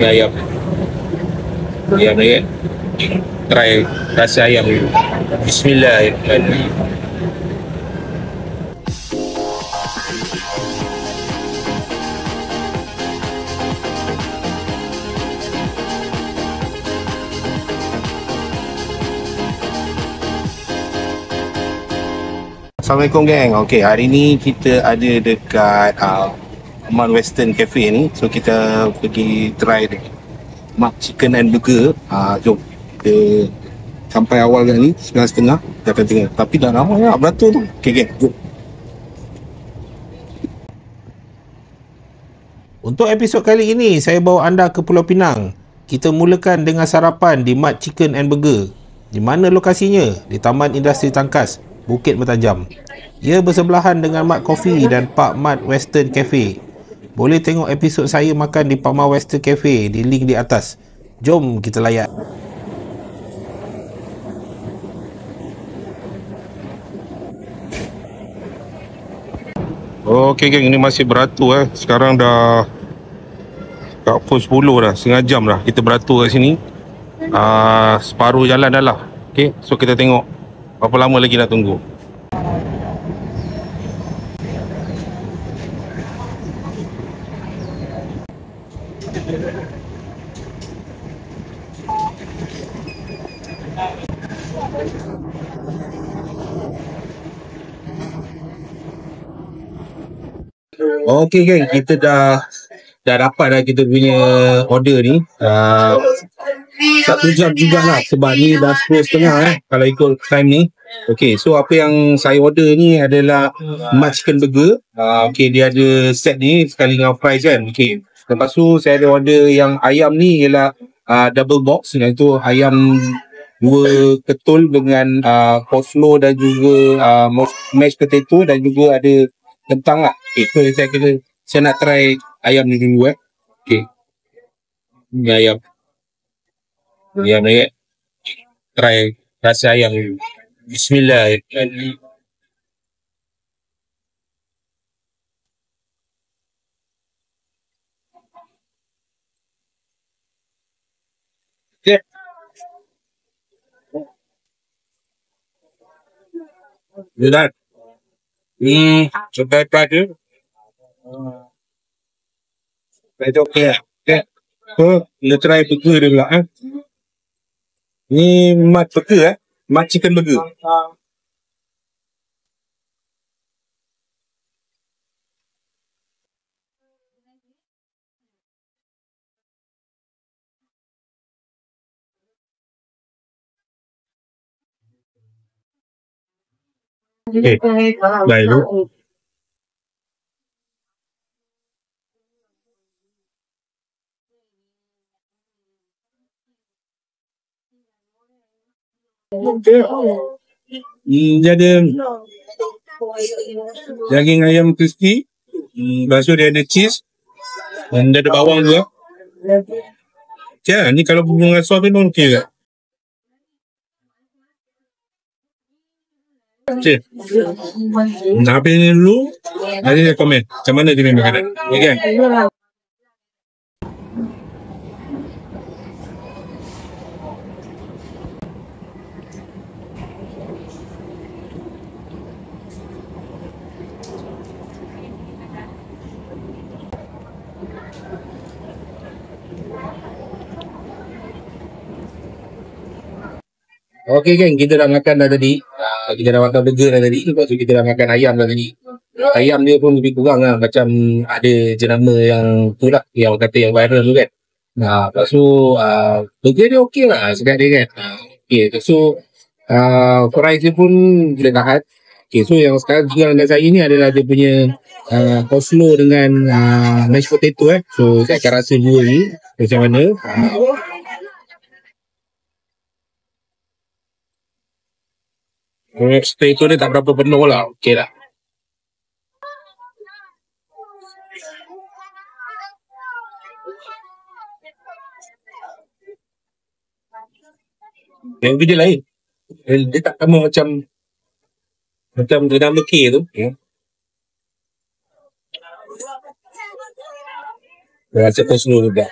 ayam. Ayam ni kan. Try rasa ayam dulu. Bismillahirrahmanirrahim. Assalamualaikum geng. Okey, hari ni kita ada dekat Aman Western Cafe ni. So kita pergi try Mak Chicken and Burger. Jom kita sampai awal kat ni 9.30 kita akan tengok. Tapi dah ramai lah beratur tu. Okey geng, jom. Untuk episod kali ini, saya bawa anda ke Pulau Pinang. Kita mulakan dengan sarapan di Mat Chicken and Burger. Di mana lokasinya? Di Taman Industri Tangkas, Bukit Bertajam. Ia bersebelahan dengan Mat Coffee dan Pak Mat Western Cafe. Boleh tengok episod saya makan di Pak Mat Western Cafe di link di atas. Jom kita layak. Okey geng, ini masih beratur Sekarang dah kat pukul 10 dah, setengah jam dah kita beratur kat sini. Separuh jalan dah lah. Okey, so kita tengok berapa lama lagi nak tunggu. Okey geng, kita dah dapat dah kita punya order ni. 1 jam jugalah sebab ni dah 10.30 kalau ikut time ni. Okey, so apa yang saya order ni adalah Mat Chicken Burger. Okey, dia ada set ni sekali dengan fries kan. Okey, lepas tu saya ada order yang ayam ni ialah double box, iaitu ayam 2 ketul dengan coleslaw dan juga mashed potato dan juga ada kentang lah. Okay, so saya nak try ayam ni dulu Okay. Ni ayam. Ayam ni try rasa ayam dulu. Bismillahirrahmanirrahim. Okay. Lihat. Coba try tu. Itu okey lah. Okay. So, kita try burger dia pula Ni Mat Burger Mat Chicken Burger. Okay. Baik dulu. Dia ada daging ayam crispy, lepas tu dia ada cheese dan dia ada bawang juga. Okay lah, ni kalau dengan sos memang okey tak? Okay, nak habis ni dulu, nanti saya komen macam mana dia punya makanan. Okay kan? Okey geng, kita dah makan dah tadi. Kita dah makan burger dah tadi. Lepas tu kita dah makan ayam dah tadi. Ayam dia pun lebih kurang lah. Macam ada jenama yang tu lah. Yang kata yang viral tu kan. Lepas tu burger dia okey lah sedap dia kan. Okay, so fries dia pun boleh tahan. Okay, so yang sekarang tinggal dengan saya ni adalah dia punya coleslaw dengan mashed potato So saya akan rasa dua ni macam mana. Steak tu dia tak berapa penuh lah. Okey lah. Yang dia lain. Dia tak sama macam nama K tu. Dia rasa coleslaw juga.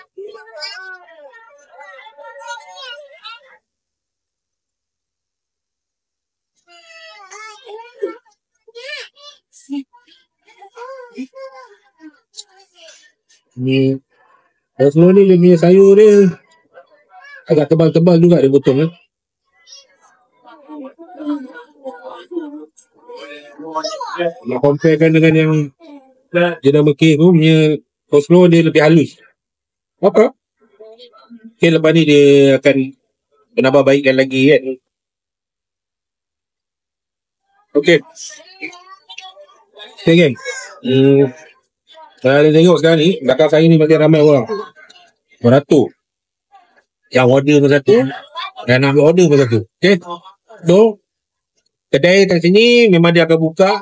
Ni Oslo ni dia punya sayur dia agak tebal-tebal juga dia potong kan. Nak comparekan dengan yang jenama K tu punya Oslo dia lebih halus. Apa? Okay, lepas ni dia akan menambah baikkan lagi kan. Okay. Okay, geng. Saya tengok sekarang ni, belakang saya ni makin ramai orang. Beratur. Yang order pun satu, dan nak ambil order pun satu. Okay. So, kedai kat sini memang dia akan buka.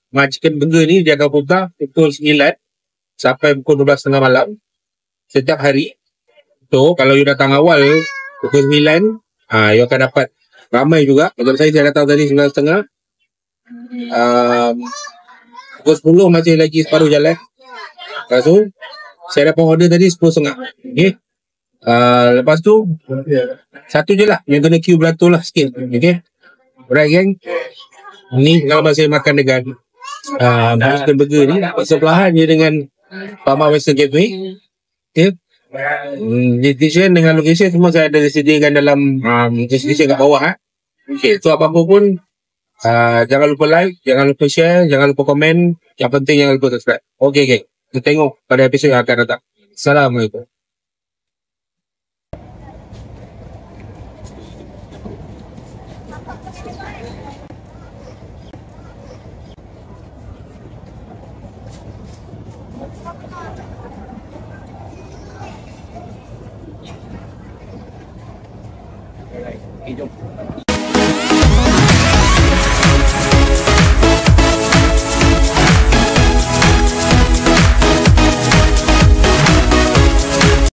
Mat Chicken Burger ni dia akan buka pukul 9 sampai pukul 12.30 malam. Setiap hari. So, kalau you datang awal pukul 9, you akan dapat ramai juga. Macam saya datang tadi 9.30. Pukul 10 masih lagi separuh jalan. Lepas tu, saya dapat order tadi 10.30. Okay. Lepas tu, satu je lah yang kena queue beratur lah sikit. Okay. Alright, gang. Ni kalau saya makan dengan Chicken Burger ni, sebelahan je dengan Pama Western Cafe. Okay. Destination dengan location semua saya ada disediakan dalam destination kat bawah. Okay, so apa-apa pun jangan lupa like, jangan lupa share, jangan lupa komen. Yang penting jangan lupa subscribe. Okay, okay. Kita tengok pada episod yang akan datang. Assalamualaikum. Jom.